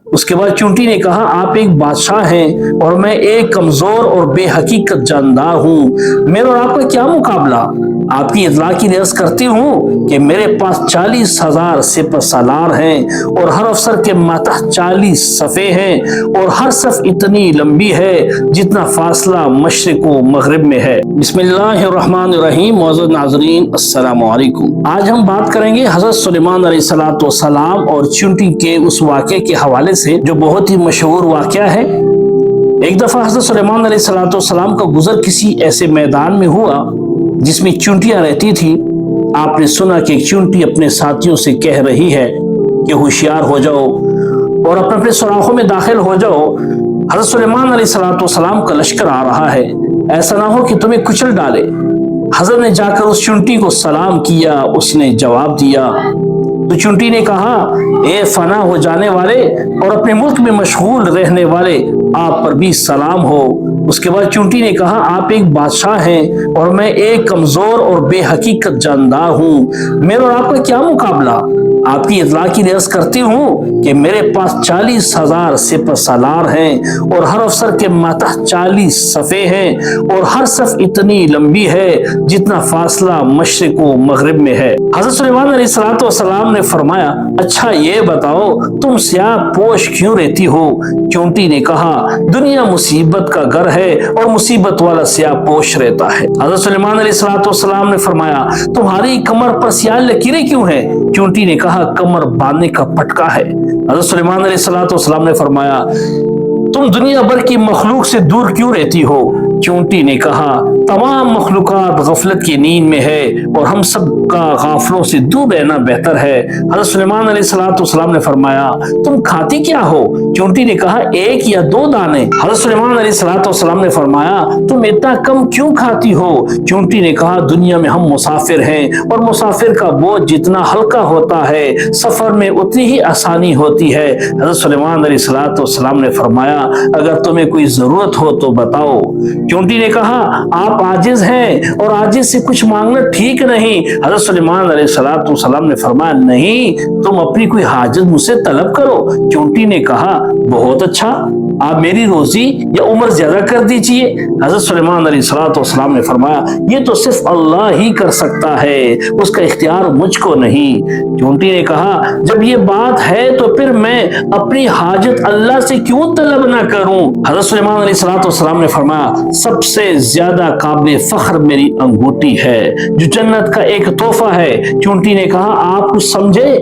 اس کے بعد چونٹی نے کہا آپ ایک بادشاہ ہیں اور میں ایک کمزور اور بے حقیقت جاندار ہوں، میرے اور آپ کا کیا مقابلہ؟ آپ کی اطلاع کی عرض کرتی ہوں کہ میرے پاس 40,000 سپہ سالار ہیں اور ہر افسر کے ماتحت 40 صفیں ہیں اور ہر صف اتنی لمبی ہے جتنا فاصلہ مشرق و مغرب میں ہے۔ بسم اللہ الرحمن الرحیم۔ معزز ناظرین السلام علیکم۔ آج ہم بات کریں گے حضرت سلیمان علیہ السلام اور چونٹی کے اس واقعے کے حوالے سے جو بہت ہی مشہور واقعہ ہے۔ ایک دفعہ حضرت سلیمان علیہ السلام کا گزر کسی ایسے میدان میں ہوا جس میں چونٹیاں رہتی تھی۔ آپ نے سنا کہ ایک چونٹی اپنے ساتھیوں سے کہہ رہی ہے کہ ہوشیار ہو جاؤ اور اپنے سوراخوں میں داخل ہو جاؤ، حضرت سلیمان علیہ السلام کا لشکر آ رہا ہے، ایسا نہ ہو کہ تمہیں کچل ڈالے۔ حضرت نے جا کر اس چونٹی کو سلام کیا، اس نے جواب دیا تو چونٹی نے کہا اے فنا ہو جانے والے اور اپنے ملک میں مشغول رہنے والے، آپ پر بھی سلام ہو۔ اس کے بعد چونٹی نے کہا آپ ایک بادشاہ ہیں اور میں ایک کمزور اور بے حقیقت جاندار ہوں، میرے اور آپ کا کیا مقابلہ؟ آپ کی اطلاع کی عرض کرتی ہوں کہ میرے پاس 40,000 سپہ سالار ہیں اور ہر افسر کے ماتحت 40 صفیں ہیں اور ہر صف اتنی لمبی ہے جتنا فاصلہ مشرق و مغرب میں ہے۔ حضرت سلیمان علیہ السلام نے فرمایا اچھا یہ بتاؤ تم سیاہ پوش کیوں رہتی ہو؟ چونٹی نے کہا دنیا مصیبت کا گھر ہے اور مصیبت والا سیاہ پوش رہتا ہے۔ حضرت سلیمان علیہ السلام نے فرمایا تمہاری کمر پر سیاہ لکیریں کیوں ہیں؟ چونٹی نے کہا کمر باندھنے کا پٹکا ہے۔ حضرت سلیمان علیہ السلام نے فرمایا تم دنیا بھر کی مخلوق سے دور کیوں رہتی ہو؟ چونٹی نے کہا تمام مخلوقات غفلت کی نیند میں ہے اور ہم سب کا غافلوں سے دور رہنا بہتر ہے۔ حضرت سلیمان علیہ السلام نے فرمایا تم کھاتی کیا ہو؟ چونٹی نے کہا 1 یا 2 دانے۔ حضرت سلیمان علیہ السلام نے فرمایا تم اتنا کم کیوں کھاتی ہو؟ چونٹی نے کہا دنیا میں ہم مسافر ہیں اور مسافر کا بوجھ جتنا ہلکا ہوتا ہے سفر میں اتنی ہی آسانی ہوتی ہے۔ حضرت سلیمان علیہ السلام نے فرمایا اگر تمہیں کوئی ضرورت ہو تو بتاؤ۔ چونٹی نے کہا آپ عاجز ہیں اور عاجز سے کچھ مانگنا ٹھیک نہیں۔ حضرت سلیمان علیہ السلام نے فرمایا نہیں، تم اپنی کوئی حاجت مجھ سے طلب کرو۔ چونٹی نے کہا بہت اچھا، آپ میری روزی یا عمر زیادہ کر دیجئے۔ حضرت سلیمان علیہ السلام نے فرمایا یہ تو صرف اللہ ہی کر سکتا ہے، اس کا اختیار مجھ کو نہیں۔ چونٹی نے کہا جب یہ بات ہے تو پھر میں اپنی حاجت اللہ سے کیوں طلب نہ کروں؟ حضرت سلیمان علیہ السلام نے فرمایا سب سے زیادہ قابل فخر میری انگوٹھی ہے جو جنت کا ایک تحفہ ہے۔ چونٹی نے کہا آپ کچھ سمجھے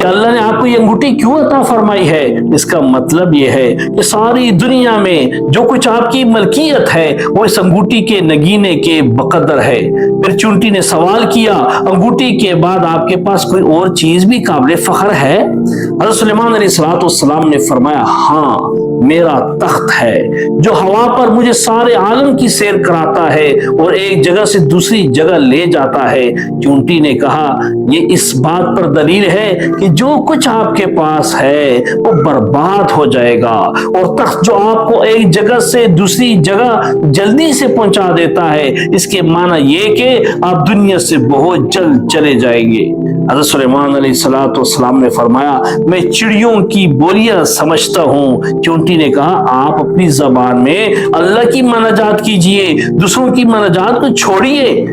کہ اللہ نے آپ کو یہ انگوٹھی کیوں عطا فرمائی ہے؟ اس کا مطلب یہ ہے کہ ساری دنیا میں جو کچھ آپ کی ملکیت ہے وہ اس انگوٹھی کے نگینے کے بقدر ہے۔ پھر چونٹی نے سوال کیا انگوٹھی کے بعد آپ کے پاس کوئی اور چیز بھی قابل فخر ہے؟ حضرت سلیمان علیہ السلام نے فرمایا ہاں میرا تخت ہے جو ہوا پر مجھے سارے عالم کی سیر کراتا ہے اور ایک جگہ سے دوسری جگہ لے جاتا ہے۔ چونٹی نے کہا یہ اس بات پر دلیل ہے کہ جو کچھ آپ کے پاس ہے وہ برباد ہو جائے گا اور تخت جو آپ کو ایک جگہ سے دوسری جگہ جلدی سے پہنچا دیتا ہے اس کے معنی یہ کہ آپ دنیا سے بہت جلد چلے جائیں گے۔ حضرت سلیمان علیہ السلام نے فرمایا میں چڑیوں کی بولیاں سمجھتا ہوں۔ چونٹی نے کہا آپ اپنی زبان میں اللہ کی مناجات کیجئے، دوسروں کی مناجات کو چھوڑیے۔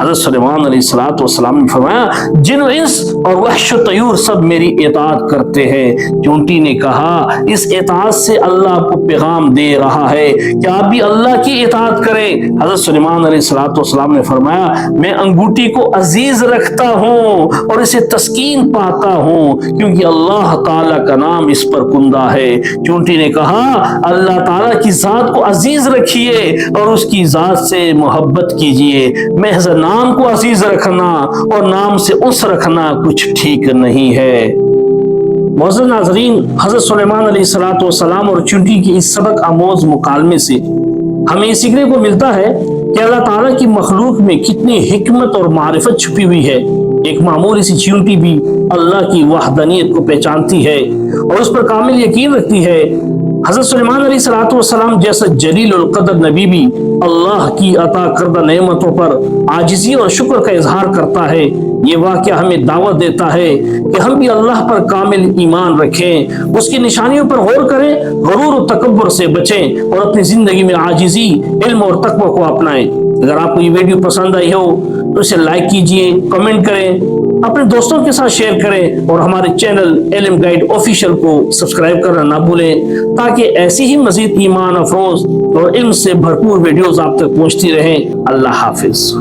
حضرت سلیمان علیہ السلام نے فرمایا جن و انس اور وحش و طیور سب میری اطاعت کرتے ہیں۔ چونٹی نے کہا اس اطاعت سے اللہ آپ کو پیغام دے رہا ہے کہ آپ بھی اللہ کی اطاعت کریں۔ حضرت سلیمان علیہ السلام نے فرمایا میں انگوٹھی کو عزیز رکھتا ہوں اور اسے تسکین پاتا ہوں کیونکہ اللہ تعالیٰ کا نام اس پر کندہ ہے۔ چونٹی نے کہا اللہ تعالیٰ کی ذات کو عزیز رکھیے اور اس کی ذات سے محبت کیجئے، محض نام کو عزیز رکھنا اور نام سے اس رکھنا کچھ ٹھیک نہیں ہے۔ معزز ناظرین، حضرت سلیمان علیہ السلام اور چونٹی کے اس سبق آموز مکالمے سے ہمیں سیکھنے کو ملتا ہے کہ اللہ تعالیٰ کی مخلوق میں کتنی حکمت اور معرفت چھپی ہوئی ہے۔ ایک معمولی سی چیونٹی بھی اللہ کی وحدانیت کو پہچانتی ہے اور اس پر کامل یقین رکھتی ہے حضرت سلیمان علیہ الصلوۃ والسلام جیسا جلیل القدر نبی بھی اللہ کی عطا کردہ نعمتوں پر عاجزی اور شکر کا اظہار کرتا ہے۔ یہ واقعہ ہمیں دعوت دیتا ہے کہ ہم بھی اللہ پر کامل ایمان رکھیں، اس کی نشانیوں پر غور کریں، غرور و تکبر سے بچیں اور اپنی زندگی میں عاجزی، علم اور تقوی کو اپنائیں۔ اگر آپ کو یہ ویڈیو پسند آئی ہو تو اسے لائک کیجئے، کمنٹ کریں، اپنے دوستوں کے ساتھ شیئر کریں اور ہمارے چینل علم گائیڈ آفیشیل کو سبسکرائب کرنا نہ بھولیں تاکہ ایسی ہی مزید ایمان افروز اور علم سے بھرپور ویڈیوز آپ تک پہنچتی رہیں۔ اللہ حافظ۔